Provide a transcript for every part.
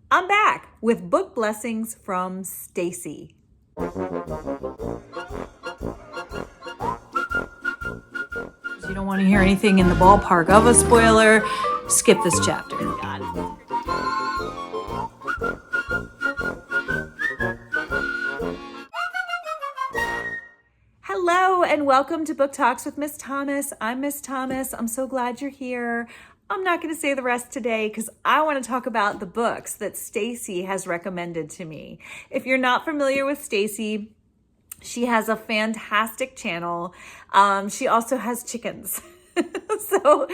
I'm back with book blessings from Stacy. You don't want to hear anything in the ballpark of a spoiler, skip this chapter. God. Hello and welcome to Book Talks with Miss Thomas. I'm Miss Thomas. I'm so glad you're here. I'm not going to say the rest today because I want to talk about the books that Stacy has recommended to me. If you're not familiar with Stacy, she has a fantastic channel. She also has chickens. So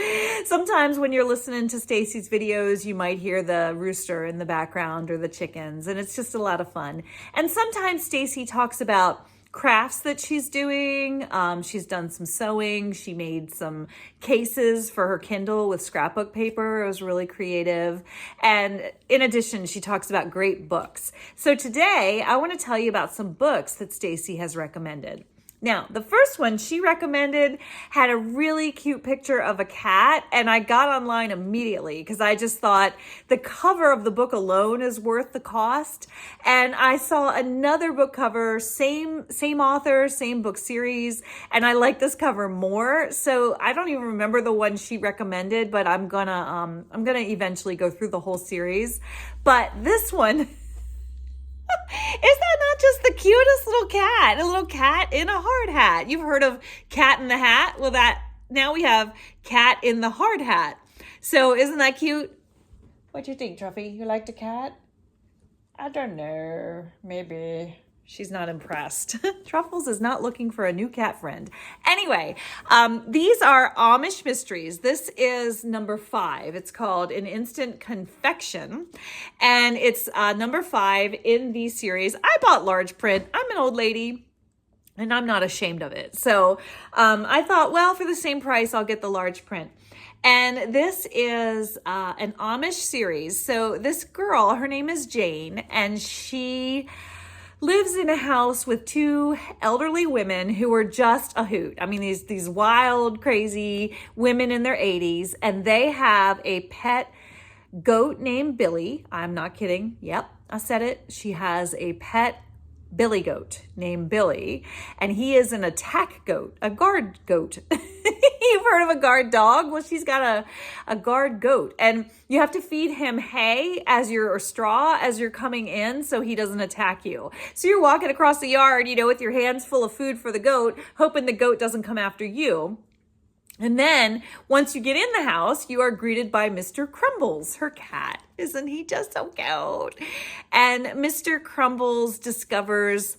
sometimes when you're listening to Stacy's videos, you might hear the rooster in the background or the chickens, and it's just a lot of fun. And sometimes Stacy talks about crafts that she's doing. She's done some sewing. She made some cases for her Kindle with scrapbook paper. It was really creative. And in addition, she talks about great books. So today I want to tell you about some books that Stacy has recommended. Now, the first one she recommended had a really cute picture of a cat, and I got online immediately because I just thought the cover of the book alone is worth the cost. And I saw another book cover, same author, same book series, and I like this cover more. So I don't even remember the one she recommended, but I'm gonna eventually go through the whole series. But this one. Is that not just the cutest little cat? A little cat in a hard hat. You've heard of Cat in the Hat? Well, now we have Cat in the Hard Hat. So isn't that cute? What do you think, Truffy? You liked a cat? I don't know. Maybe. She's not impressed. Truffles is not looking for a new cat friend. Anyway, these are Amish Mysteries. This is number 5. It's called An Instant Confection, and it's number 5 in the series. I bought large print. I'm an old lady, and I'm not ashamed of it. So I thought, well, for the same price, I'll get the large print. And this is an Amish series. So this girl, her name is Jane, and she lives in a house with 2 elderly women who are just a hoot. I mean, these wild, crazy women in their 80s, and they have a pet goat named Billy. I'm not kidding. Yep, I said it. She has a pet billy goat named Billy, and he is an attack goat, a guard goat. You've heard of a guard dog? Well, she's got a guard goat, and you have to feed him hay or straw as you're coming in so he doesn't attack you. So you're walking across the yard, with your hands full of food for the goat, hoping the goat doesn't come after you. And then once you get in the house, you are greeted by Mr. Crumbles, her cat. Isn't he just so cute? And Mr. Crumbles discovers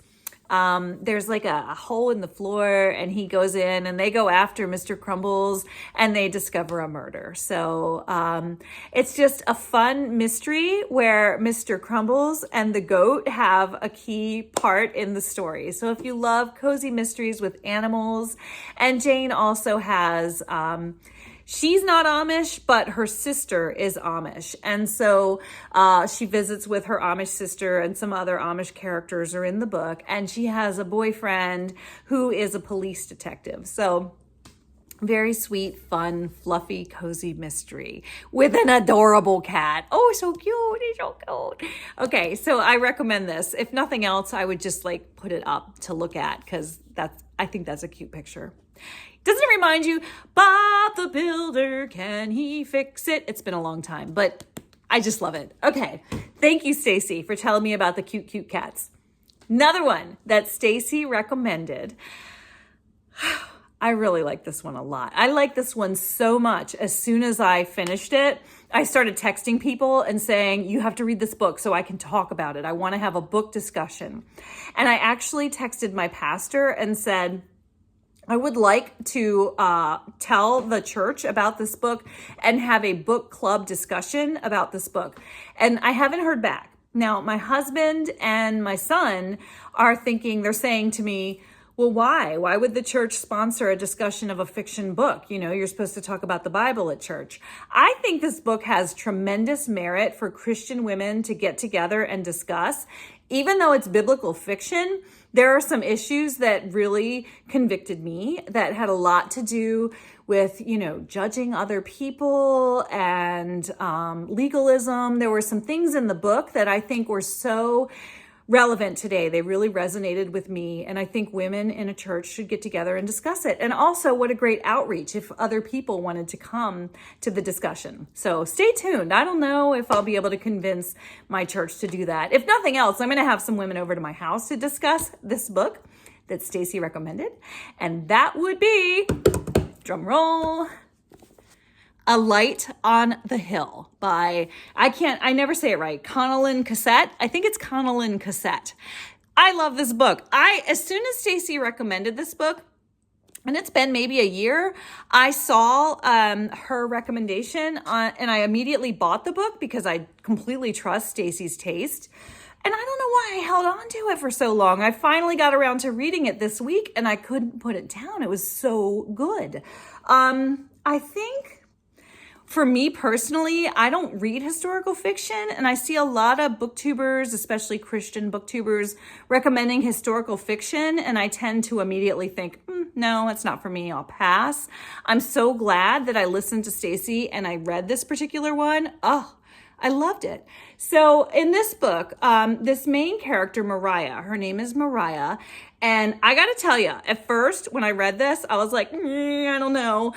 there's like a hole in the floor, and he goes in, and they go after Mr. Crumbles, and they discover a murder. So it's just a fun mystery where Mr. Crumbles and the goat have a key part in the story. So if you love cozy mysteries with animals, and Jane also has she's not Amish, but her sister is Amish. And so she visits with her Amish sister, and some other Amish characters are in the book. And she has a boyfriend who is a police detective. So very sweet, fun, fluffy, cozy mystery with an adorable cat. Oh, so cute. He's so cute. Okay, so I recommend this. If nothing else, I would just put it up to look at because I think that's a cute picture. Doesn't it remind you, Bob the Builder, can he fix it? It's been a long time, but I just love it. Okay, thank you, Stacy, for telling me about the cute, cute cats. Another one that Stacy recommended. I really like this one a lot. I like this one so much. As soon as I finished it, I started texting people and saying, you have to read this book so I can talk about it. I want to have a book discussion. And I actually texted my pastor and said, I would like to tell the church about this book and have a book club discussion about this book. And I haven't heard back. Now, my husband and my son are thinking, they're saying to me, Well, why? Why would the church sponsor a discussion of a fiction book? You know, you're supposed to talk about the Bible at church. I think this book has tremendous merit for Christian women to get together and discuss. Even though it's biblical fiction, there are some issues that really convicted me that had a lot to do with, you know, judging other people and legalism. There were some things in the book that I think were so relevant today. They really resonated with me. And I think women in a church should get together and discuss it. And also, what a great outreach if other people wanted to come to the discussion. So stay tuned. I don't know if I'll be able to convince my church to do that. If nothing else, I'm going to have some women over to my house to discuss this book that Stacy recommended. And that would be, drum roll, A Light on the Hill by, I never say it right, Connilyn Cossette. I think it's Connilyn Cossette. I love this book. As soon as Stacy recommended this book, and it's been maybe a year, I saw her recommendation and I immediately bought the book because I completely trust Stacy's taste. And I don't know why I held on to it for so long. I finally got around to reading it this week and I couldn't put it down. It was so good. I think, for me personally, I don't read historical fiction, and I see a lot of booktubers, especially Christian booktubers, recommending historical fiction, and I tend to immediately think, no, it's not for me, I'll pass. I'm so glad that I listened to Stacy and I read this particular one. Oh, I loved it. So in this book, this main character, Mariah, her name is Mariah. And I got to tell you, at first, when I read this, I was like, I don't know,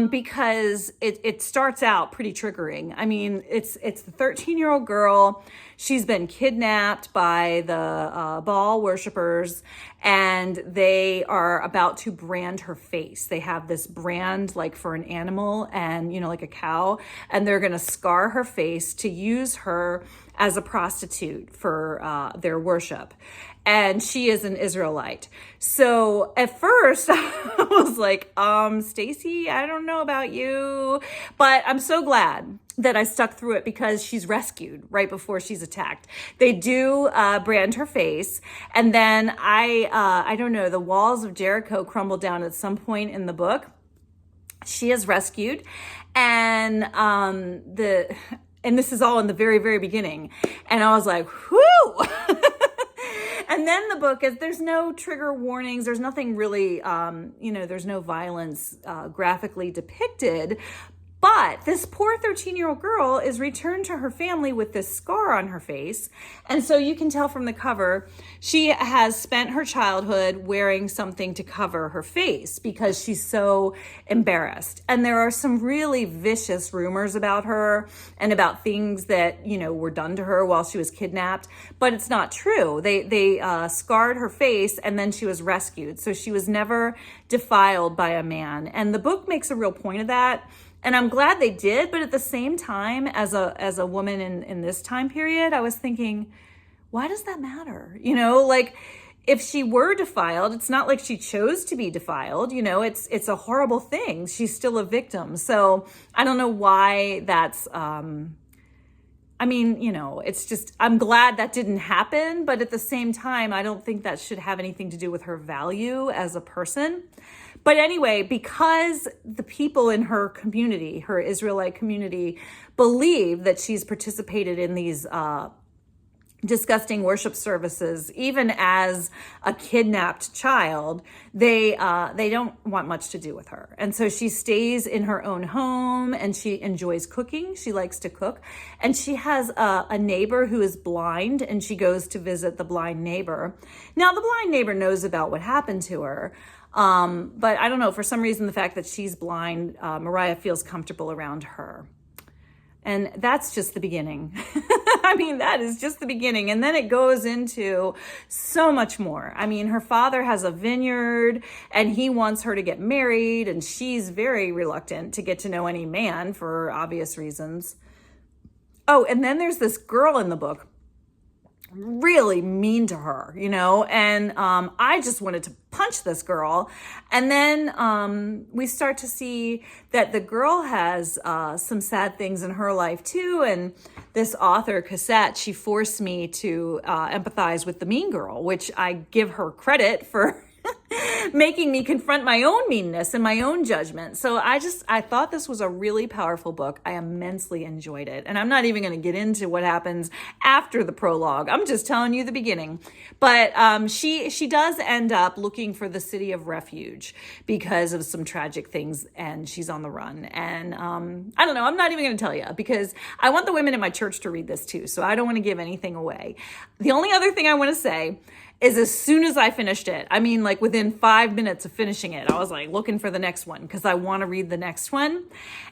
because it starts out pretty triggering. I mean, it's the 13-year-old girl. She's been kidnapped by the Baal worshipers, and they are about to brand her face. They have this brand like for an animal and, you know, like a cow, and they're going to scar her face to use her as a prostitute for their worship. And she is an Israelite. So at first I was like, Stacy, I don't know about you, but I'm so glad that I stuck through it because she's rescued right before she's attacked. They do brand her face. And then I don't know, the walls of Jericho crumble down at some point in the book. She is rescued. And this is all in the very, very beginning. And I was like, whoo! And then the book is, there's no trigger warnings. There's nothing really, there's no violence graphically depicted. But this poor 13-year-old girl is returned to her family with this scar on her face. And so you can tell from the cover, she has spent her childhood wearing something to cover her face because she's so embarrassed. And there are some really vicious rumors about her and about things that, you know, were done to her while she was kidnapped. But it's not true. They scarred her face and then she was rescued. So she was never defiled by a man. And the book makes a real point of that. And I'm glad they did, but at the same time, as a woman in this time period, I was thinking, why does that matter? You know, like if she were defiled, it's not like she chose to be defiled. You know, it's a horrible thing. She's still a victim. So I don't know why that's, it's just, I'm glad that didn't happen. But at the same time, I don't think that should have anything to do with her value as a person. But anyway, because the people in her community, her Israelite community, believe that she's participated in these disgusting worship services, even as a kidnapped child, they don't want much to do with her. And so she stays in her own home and she enjoys cooking. She likes to cook. And she has a neighbor who is blind, and she goes to visit the blind neighbor. Now, the blind neighbor knows about what happened to her. But I don't know, for some reason, the fact that she's blind, Mariah feels comfortable around her. And that's just the beginning. I mean, that is just the beginning. And then it goes into so much more. I mean, her father has a vineyard and he wants her to get married, and she's very reluctant to get to know any man for obvious reasons. Oh, and then there's this girl in the book, really mean to her, you know, and I just wanted to punch this girl. And then we start to see that the girl has some sad things in her life too. And this author, Cossette, she forced me to empathize with the mean girl, which I give her credit for making me confront my own meanness and my own judgment. So I thought this was a really powerful book. I immensely enjoyed it. And I'm not even going to get into what happens after the prologue. I'm just telling you the beginning. But she does end up looking for the city of refuge because of some tragic things, and she's on the run. And I don't know, I'm not even going to tell you because I want the women in my church to read this too. So I don't want to give anything away. The only other thing I want to say is as soon as I finished it, I mean, like within 5 minutes of finishing it, I was like looking for the next one because I want to read the next one.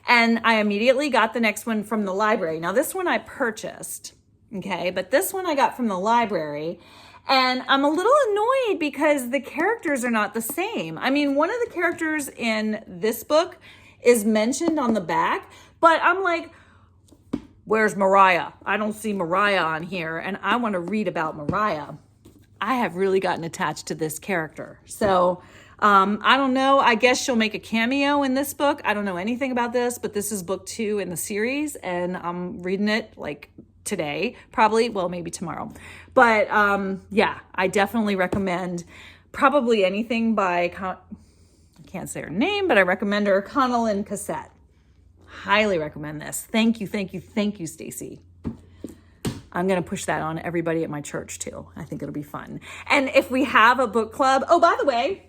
And I immediately got the next one from the library. Now, this one I purchased, okay, but this one I got from the library. And I'm a little annoyed because the characters are not the same. I mean, one of the characters in this book is mentioned on the back, but I'm like, where's Mariah? I don't see Mariah on here, and I want to read about Mariah. I have really gotten attached to this character. So I don't know. I guess she'll make a cameo in this book. I don't know anything about this, but this is book 2 in the series, and I'm reading it like today, probably, well, maybe tomorrow. But yeah, I definitely recommend probably anything by, I can't say her name, but I recommend her, Connilyn Cossette. Highly recommend this. Thank you, thank you, thank you, Stacy. I'm going to push that on everybody at my church too. I think it'll be fun. And if we have a book club, oh, by the way,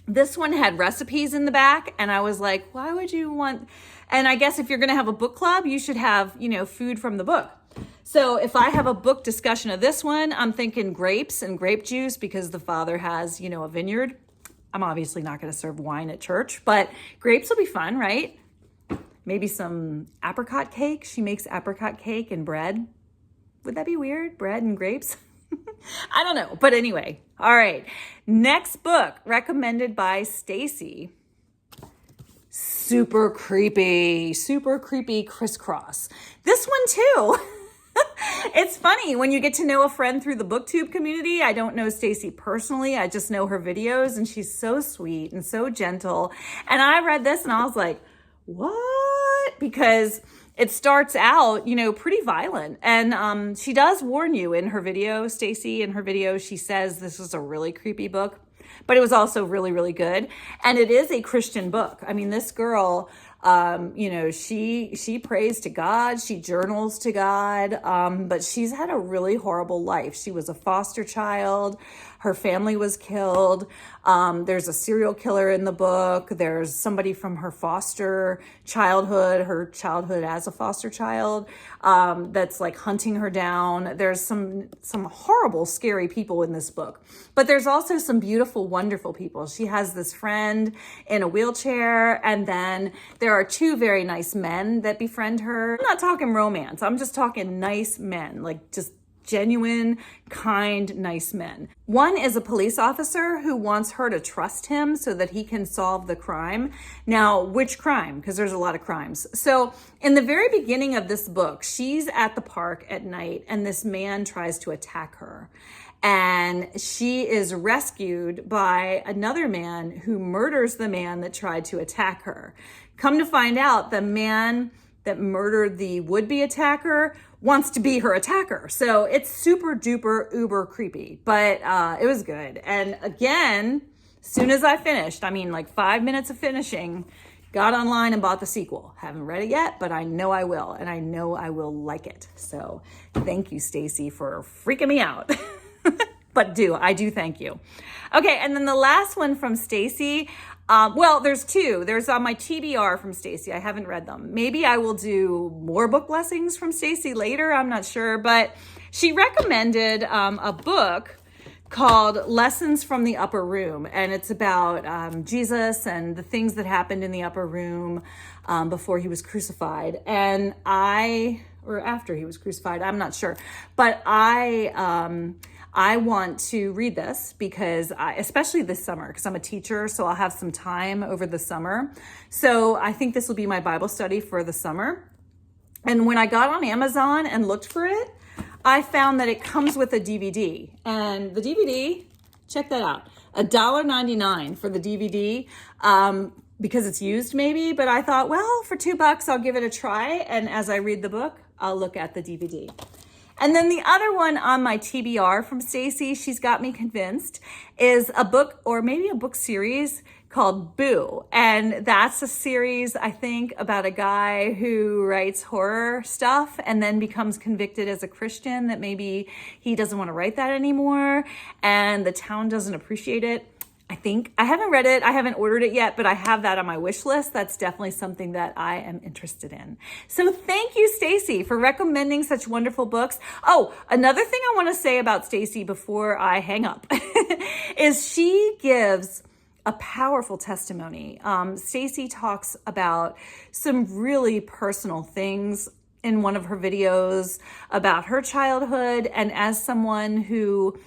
this one had recipes in the back, and I was like, why would you want, and I guess if you're going to have a book club, you should have, you know, food from the book. So if I have a book discussion of this one, I'm thinking grapes and grape juice because the father has, you know, a vineyard. I'm obviously not going to serve wine at church, but grapes will be fun, right? Maybe some apricot cake. She makes apricot cake and bread. Would that be weird? Bread and grapes? I don't know. But anyway, all right. Next book recommended by Stacy. Super creepy Crisscross. This one too. It's funny when you get to know a friend through the BookTube community. I don't know Stacy personally. I just know her videos, and she's so sweet and so gentle. And I read this and I was like, what? Because it starts out, you know, pretty violent. And she does warn you in her video, Stacy, in her video, she says this is a really creepy book, but it was also really, really good. And it is a Christian book. I mean, this girl, you know, she prays to God, she journals to God, but she's had a really horrible life. She was a foster child. Her family was killed. There's a serial killer in the book. There's somebody from her foster childhood, her childhood as a foster child, that's like hunting her down. There's some horrible, scary people in this book, but there's also some beautiful, wonderful people. She has this friend in a wheelchair, and then there are 2 very nice men that befriend her. I'm not talking romance. I'm just talking nice men, like just genuine, kind, nice men. One is a police officer who wants her to trust him so that he can solve the crime. Now, which crime? Because there's a lot of crimes. So in the very beginning of this book, she's at the park at night, and this man tries to attack her. And she is rescued by another man who murders the man that tried to attack her. Come to find out, the man that murdered the would-be attacker wants to be her attacker. So it's super duper uber creepy, but it was good. And again, as soon as I finished, I mean like 5 minutes of finishing, got online and bought the sequel. Haven't read it yet, but I know I will, and I know I will like it. So thank you, Stacy, for freaking me out. But I do thank you. Okay, and then the last one from Stacy, well, there's 2. There's on my TBR from Stacy. I haven't read them. Maybe I will do more book blessings from Stacy later. I'm not sure, but she recommended a book called Lessons from the Upper Room, and it's about Jesus and the things that happened in the upper room before he was crucified, or after he was crucified. I'm not sure, but I want to read this because especially this summer, because I'm a teacher, so I'll have some time over the summer. So I think this will be my Bible study for the summer. And when I got on Amazon and looked for it, I found that it comes with a DVD. And the DVD, check that out, $1.99 for the DVD, because it's used maybe. But I thought, well, for $2, I'll give it a try. And as I read the book, I'll look at the DVD. And then the other one on my TBR from Stacy, she's got me convinced, is a book, or maybe a book series called Boo. And that's a series, I think, about a guy who writes horror stuff and then becomes convicted as a Christian that maybe he doesn't want to write that anymore and the town doesn't appreciate it. I think. I haven't read it. I haven't ordered it yet, but I have that on my wish list. That's definitely something that I am interested in. So thank you, Stacy, for recommending such wonderful books. Oh, another thing I want to say about Stacy before I hang up is she gives a powerful testimony. Stacy talks about some really personal things in one of her videos about her childhood. And as someone who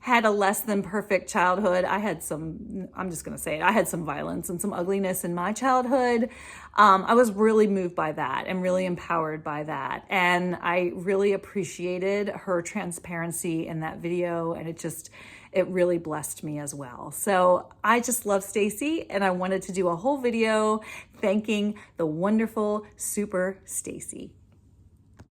had a less than perfect childhood, I'm just going to say it, I had some violence and some ugliness in my childhood. I was really moved by that and really empowered by that. And I really appreciated her transparency in that video. And it really blessed me as well. So I just love Stacy, and I wanted to do a whole video thanking the wonderful, super Stacy.